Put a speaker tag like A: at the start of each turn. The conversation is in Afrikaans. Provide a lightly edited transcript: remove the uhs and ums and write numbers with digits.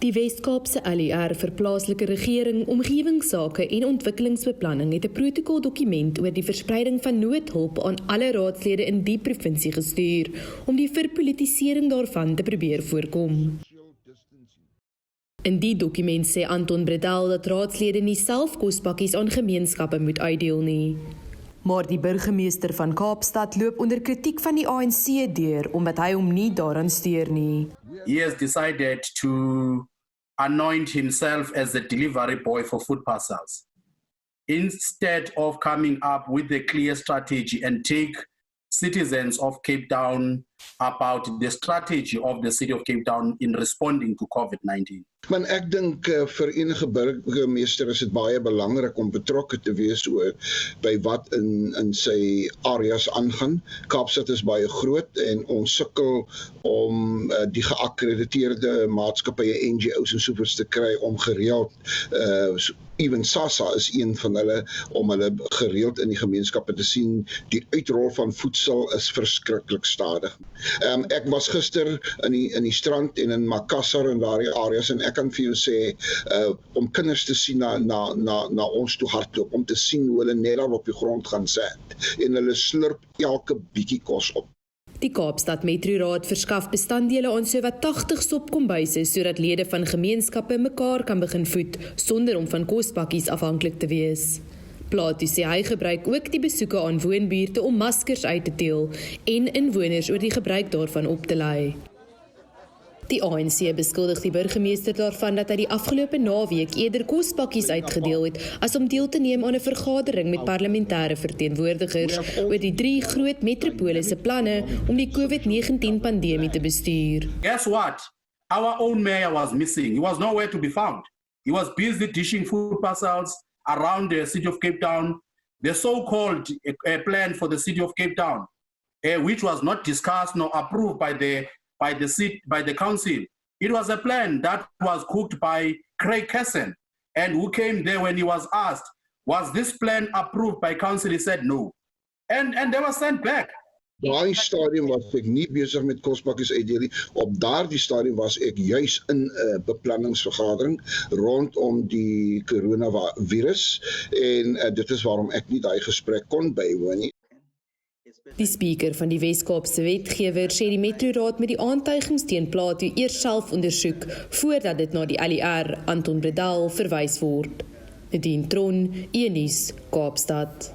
A: Die Wes-Kaapse LER vir plaaslike regering, omgewingsake en ontwikkelingsbeplanning het 'n protokoldokument oor die verspreiding van noodhulp aan alle raadslede in die provinsie gestuur om die verpolitisering daarvan te probeer voorkom. In die dokument sê Anton Bredal dat raadslede nie self kospakkies aan gemeenskappe moet uitdeel nie. Maar die burgemeester van Kaapstad loop onder kritiek van die ANC deur omdat hy hom nie daaraan steur nie.
B: He has decided to anoint himself as the delivery boy for food parcels, instead of coming up with a clear strategy and take citizens of Cape Town about the strategy of the city of Cape Town in responding to COVID-19.
C: Maar ek dink vir enige burgemeester is dit baie belangrik om betrokke te wees oor by wat in sy areas aangaan. Kaapstad is baie groot en ons sukkel om die geakkrediteerde maatskappye, NGO's en sovoorts te kry om gereeld, even SASSA is een van hulle, om hulle gereeld in die gemeenskappe te sien. Die uitrol van voedsel is verskriklik stadig. Ek was gister in die strand en in Makassar en daardie areas en ek kan vir jou sê, om kinders te sien na ons toe hardloop, om te sien hoe hulle net daar op die grond gaan sit en hulle slurp elke bietjie kos op.
A: Die Kaapstad Metroraad verskaf bestanddele aan sowat 80 sopkombuise sodat lede van gemeenskappe mekaar kan begin voed sonder om van kospakkies afhanklik te wees. Plato sê hy gebruik ook die besoeke aan woonbuurte om maskers uit te deel en inwoners oor die gebruik daarvan op te lei. Die ANC beskuldig die burgemeester daarvan dat hy die afgelope naweek eerder kospakkies uitgedeel het as om deel te neem aan 'n vergadering met parlementêre verteenwoordigers oor die 3 groot metropole se planne om die COVID-19 pandemie te bestuur.
B: Guess what? Our own mayor was missing. He was nowhere to be found. He was busy dishing food parcels around the city of Cape Town. The so-called plan for the city of Cape Town, which was not discussed nor approved by the council. It was a plan that was cooked by Craig Kesson, and who came there when he was asked, was this plan approved by council? He said no. And they were sent back.
C: Daai stadium was ek nie besig met kospakkies uitdeel nie. Op daardie stadium was ek juis in 'n beplanningsvergadering rondom die coronavirus en dit is waarom ek nie daai gesprek kon bywoon nie.
A: Die spreker van die Wes-Kaapse wetgewer sê die Metroraad met die aantuigings teen Plato eers self ondersoek voordat dit na die LER Anton Bredal verwys word. Nadine Tron, E-nuus, Kaapstad.